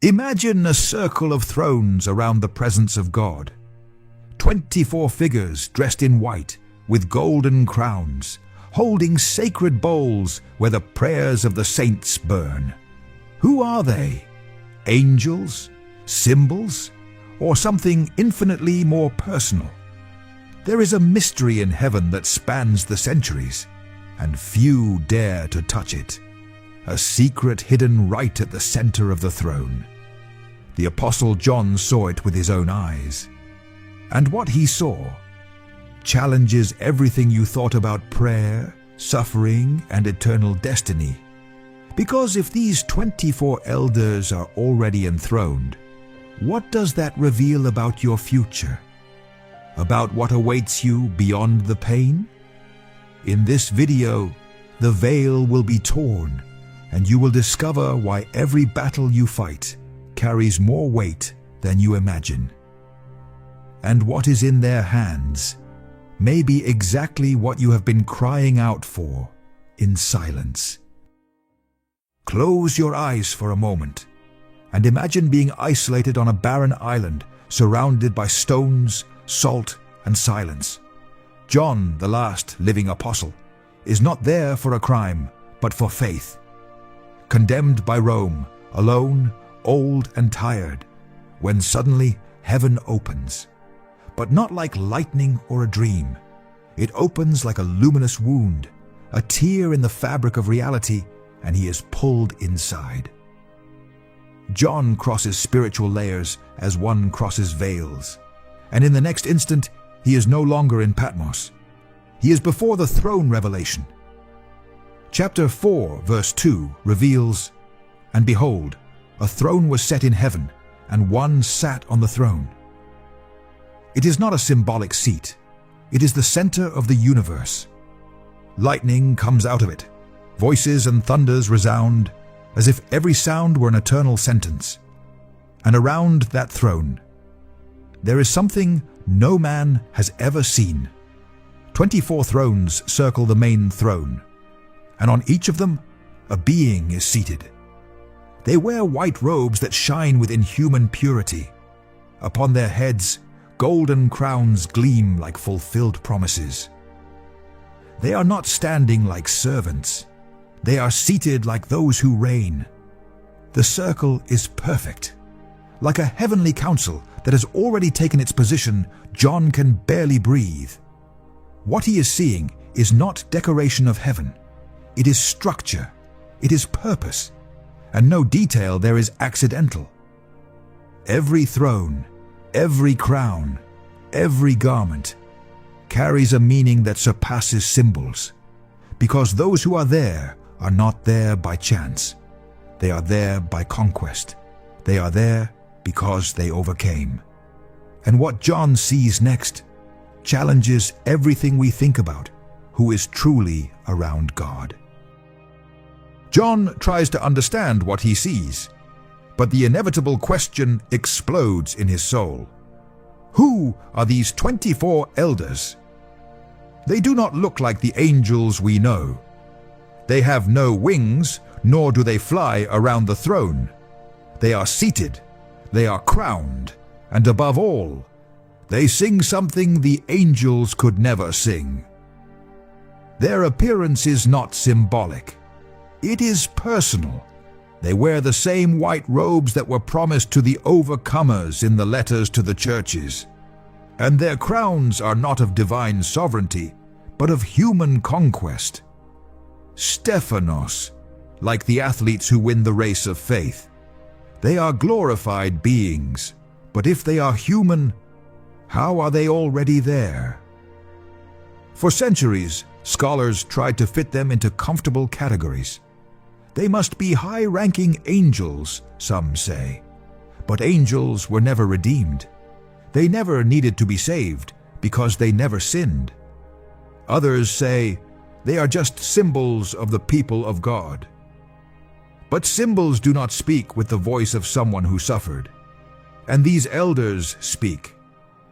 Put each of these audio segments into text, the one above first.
Imagine a circle of thrones around the presence of God. 24 figures dressed in white with golden crowns, holding sacred bowls where the prayers of the saints burn. Who are they? Angels? Symbols? Or something infinitely more personal? There is a mystery in heaven that spans the centuries, and few dare to touch it. A secret hidden right at the center of the throne. The Apostle John saw it with his own eyes. And what he saw challenges everything you thought about prayer, suffering, and eternal destiny. Because if these 24 elders are already enthroned, what does that reveal about your future? About what awaits you beyond the pain? In this video, the veil will be torn, and you will discover why every battle you fight carries more weight than you imagine. And what is in their hands may be exactly what you have been crying out for in silence. Close your eyes for a moment and imagine being isolated on a barren island surrounded by stones, salt, and silence. John, the last living apostle, is not there for a crime, but for faith. Condemned by Rome, alone, old and tired, when suddenly heaven opens. But not like lightning or a dream. It opens like a luminous wound, a tear in the fabric of reality, and he is pulled inside. John crosses spiritual layers as one crosses veils, and in the next instant, he is no longer in Patmos. He is before the throne revelation. Chapter 4, verse 2 reveals, "And behold, a throne was set in heaven, and one sat on the throne." It is not a symbolic seat. It is the center of the universe. Lightning comes out of it. Voices and thunders resound, as if every sound were an eternal sentence. And around that throne, there is something no man has ever seen. 24 thrones circle the main throne, and on each of them, a being is seated. They wear white robes that shine with inhuman purity. Upon their heads, golden crowns gleam like fulfilled promises. They are not standing like servants. They are seated like those who reign. The circle is perfect. Like a heavenly council that has already taken its position, John can barely breathe. What he is seeing is not decoration of heaven. It is structure. It is purpose. And no detail there is accidental. Every throne, every crown, every garment carries a meaning that surpasses symbols, because those who are there are not there by chance. They are there by conquest. They are there because they overcame. And what John sees next challenges everything we think about who is truly around God. John tries to understand what he sees, but the inevitable question explodes in his soul. Who are these 24 elders? They do not look like the angels we know. They have no wings, nor do they fly around the throne. They are seated, they are crowned, and above all, they sing something the angels could never sing. Their appearance is not symbolic. It is personal. They wear the same white robes that were promised to the overcomers in the letters to the churches. And their crowns are not of divine sovereignty, but of human conquest. Stephanos, like the athletes who win the race of faith. They are glorified beings, but if they are human, how are they already there? For centuries, scholars tried to fit them into comfortable categories. They must be high-ranking angels, some say. But angels were never redeemed. They never needed to be saved because they never sinned. Others say they are just symbols of the people of God. But symbols do not speak with the voice of someone who suffered. And these elders speak.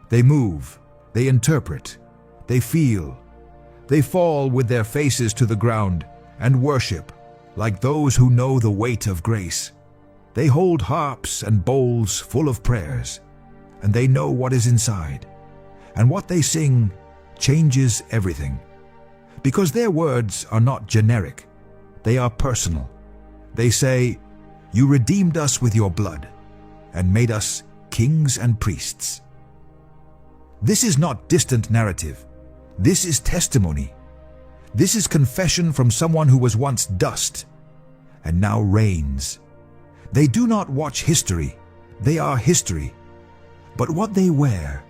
They move, they interpret, they feel. They fall with their faces to the ground and worship like those who know the weight of grace. They hold harps and bowls full of prayers, and they know what is inside, and what they sing changes everything. Because their words are not generic, they are personal. They say, "You redeemed us with your blood, and made us kings and priests." This is not distant narrative. This is testimony. This is confession from someone who was once dust and now reigns. They do not watch history, they are history. But what they wear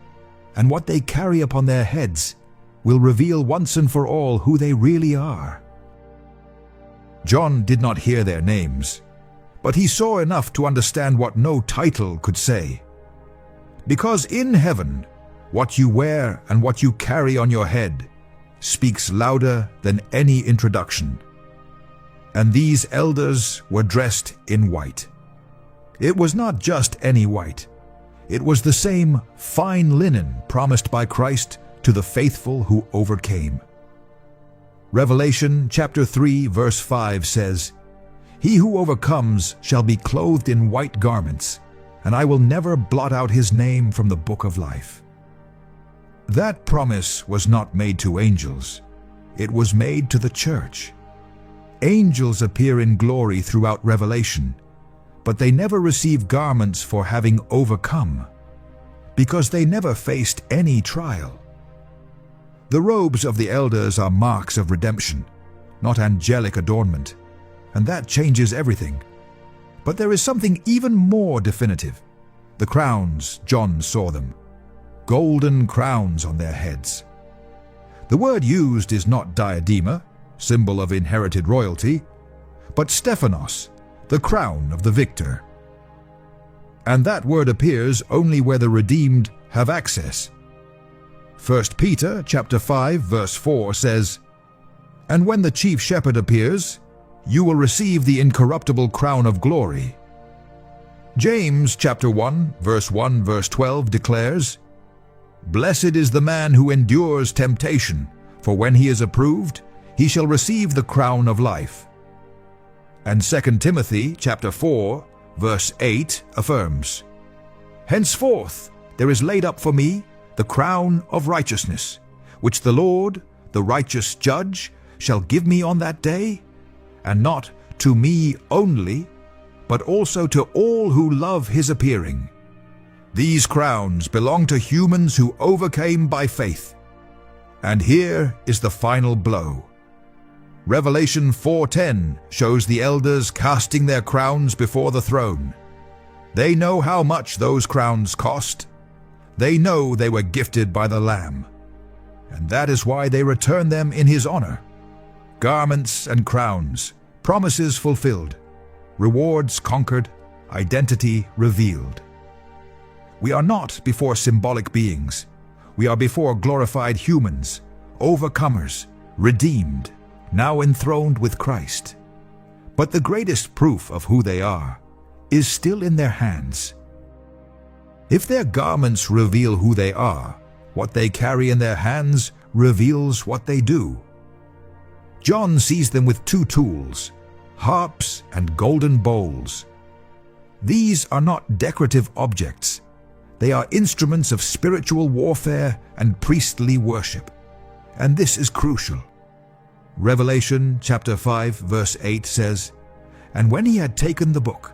and what they carry upon their heads will reveal once and for all who they really are. John did not hear their names, but he saw enough to understand what no title could say. Because in heaven, what you wear and what you carry on your head speaks louder than any introduction. And these elders were dressed in white. It was not just any white. It was the same fine linen promised by Christ to the faithful who overcame. Revelation chapter 3 verse 5 says, "He who overcomes shall be clothed in white garments, and I will never blot out his name from the book of life." That promise was not made to angels. It was made to the church. Angels appear in glory throughout Revelation, but they never receive garments for having overcome, because they never faced any trial. The robes of the elders are marks of redemption, not angelic adornment, and that changes everything. But there is something even more definitive. The crowns, John saw them. Golden crowns on their heads. The word used is not diadema, symbol of inherited royalty, but Stephanos, the crown of the victor. And that word appears only where the redeemed have access. 1 Peter chapter 5 verse 4 says, "And when the chief shepherd appears, you will receive the incorruptible crown of glory." James chapter 1 verse 12 declares, "Blessed is the man who endures temptation, for when he is approved, he shall receive the crown of life." And 2 Timothy chapter 4 verse 8 affirms, "Henceforth there is laid up for me the crown of righteousness, which the Lord, the righteous judge, shall give me on that day, and not to me only, but also to all who love his appearing." These crowns belong to humans who overcame by faith. And here is the final blow. Revelation 4:10 shows the elders casting their crowns before the throne. They know how much those crowns cost. They know they were gifted by the Lamb. And that is why they return them in his honor. Garments and crowns, promises fulfilled, rewards conquered, identity revealed. We are not before symbolic beings. We are before glorified humans, overcomers, redeemed, now enthroned with Christ. But the greatest proof of who they are is still in their hands. If their garments reveal who they are, what they carry in their hands reveals what they do. John sees them with two tools, harps and golden bowls. These are not decorative objects. They are instruments of spiritual warfare and priestly worship. And this is crucial. Revelation chapter 5 verse 8 says, "And when he had taken the book,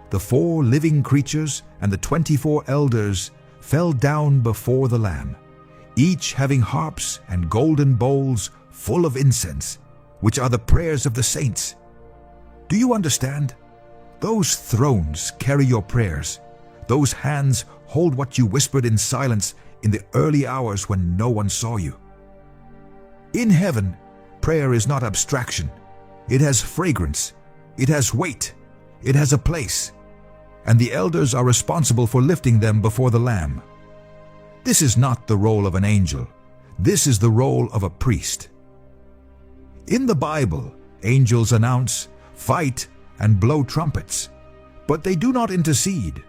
the 4 living creatures and the 24 elders fell down before the Lamb, each having harps and golden bowls full of incense, which are the prayers of the saints." Do you understand? Those thrones carry your prayers. Those hands hold what you whispered in silence in the early hours when no one saw you. In heaven, prayer is not abstraction. It has fragrance. It has weight. It has a place. And the elders are responsible for lifting them before the Lamb. This is not the role of an angel. This is the role of a priest. In the Bible, angels announce, fight, and blow trumpets, but they do not intercede.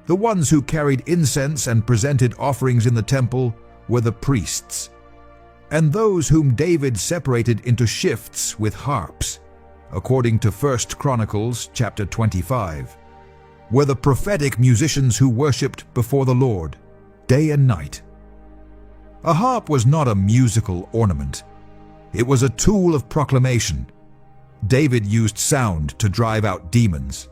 The ones who carried incense and presented offerings in the temple were the priests, and those whom David separated into shifts with harps, according to 1 Chronicles chapter 25, were the prophetic musicians who worshipped before the Lord, day and night. A harp was not a musical ornament. It was a tool of proclamation. David used sound to drive out demons.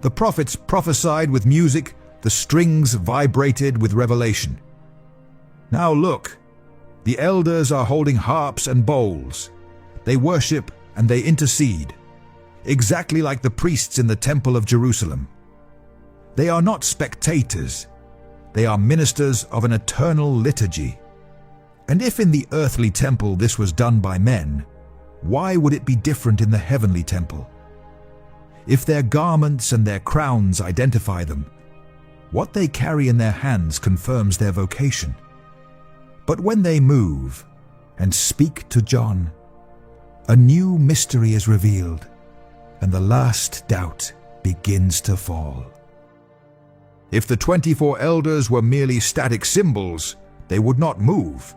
The prophets prophesied with music, the strings vibrated with revelation. Now look, the elders are holding harps and bowls. They worship and they intercede, exactly like the priests in the Temple of Jerusalem. They are not spectators. They are ministers of an eternal liturgy. And if in the earthly temple this was done by men, why would it be different in the heavenly temple? If their garments and their crowns identify them, what they carry in their hands confirms their vocation. But when they move and speak to John, a new mystery is revealed, and the last doubt begins to fall. If the 24 elders were merely static symbols, they would not move.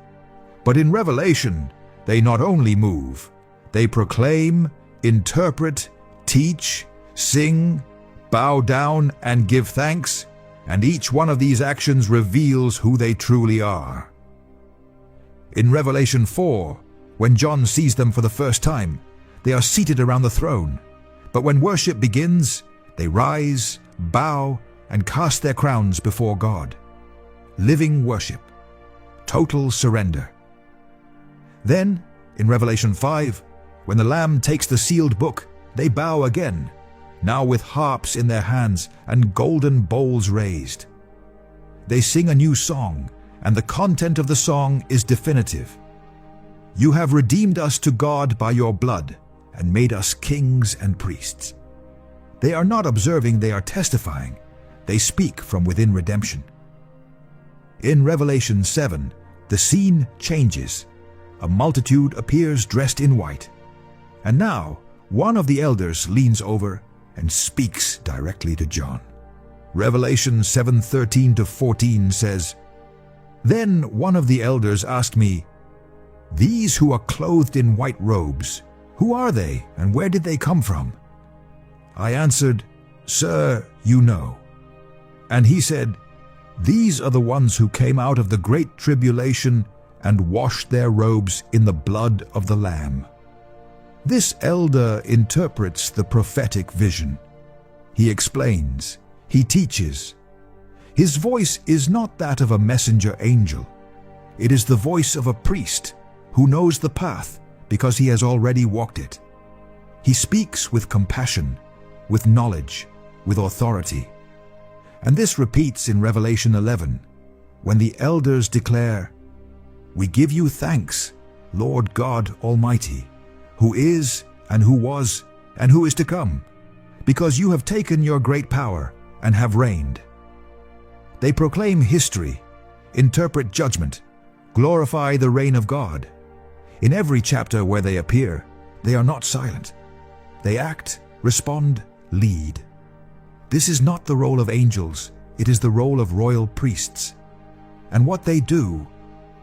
But in Revelation, they not only move, they proclaim, interpret, teach, sing, bow down, and give thanks, and each one of these actions reveals who they truly are. In Revelation 4, when John sees them for the first time, they are seated around the throne. But when worship begins, they rise, bow, and cast their crowns before God. Living worship. Total surrender. Then, in Revelation 5, when the Lamb takes the sealed book, they bow again, now with harps in their hands and golden bowls raised. They sing a new song, and the content of the song is definitive. You have redeemed us to God by your blood, and made us kings and priests. They are not observing, they are testifying. They speak from within redemption. In Revelation 7, the scene changes. A multitude appears dressed in white. And now, one of the elders leans over and speaks directly to John. Revelation 7:13-14 says, Then one of the elders asked me, These who are clothed in white robes, who are they and where did they come from? I answered, Sir, you know. And he said, These are the ones who came out of the great tribulation and washed their robes in the blood of the Lamb. This elder interprets the prophetic vision. He explains, he teaches. His voice is not that of a messenger angel. It is the voice of a priest who knows the path because he has already walked it. He speaks with compassion, with knowledge, with authority. And this repeats in Revelation 11, when the elders declare, We give you thanks, Lord God Almighty, who is, and who was, and who is to come, because you have taken your great power and have reigned. They proclaim history, interpret judgment, glorify the reign of God. In every chapter where they appear, they are not silent. They act, respond, lead. This is not the role of angels, it is the role of royal priests. And what they do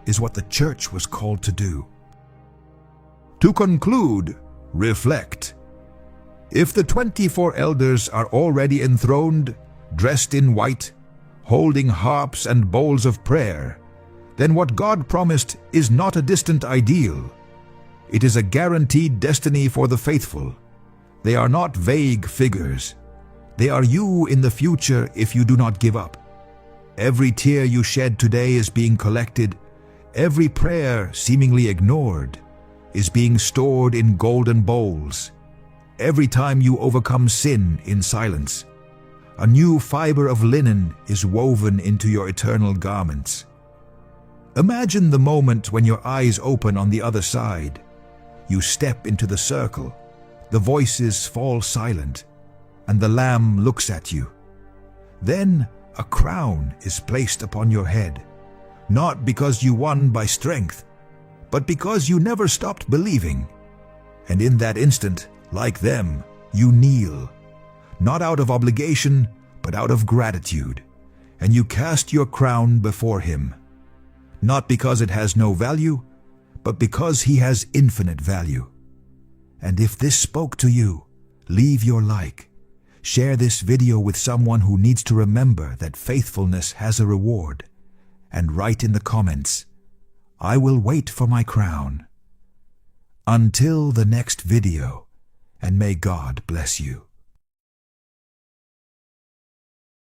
is what the church was called to do. To conclude, reflect. If the 24 elders are already enthroned, dressed in white, holding harps and bowls of prayer, then what God promised is not a distant ideal. It is a guaranteed destiny for the faithful. They are not vague figures. They are you in the future if you do not give up. Every tear you shed today is being collected. Every prayer seemingly ignored is being stored in golden bowls. Every time you overcome sin in silence, a new fiber of linen is woven into your eternal garments. Imagine the moment when your eyes open on the other side. You step into the circle, the voices fall silent, and the Lamb looks at you. Then a crown is placed upon your head, not because you won by strength, but because you never stopped believing. And in that instant, like them, you kneel, not out of obligation, but out of gratitude, and you cast your crown before him, not because it has no value, but because he has infinite value. And if this spoke to you, leave your like. Share this video with someone who needs to remember that faithfulness has a reward. And write in the comments, "I will wait for my crown." Until the next video, and may God bless you.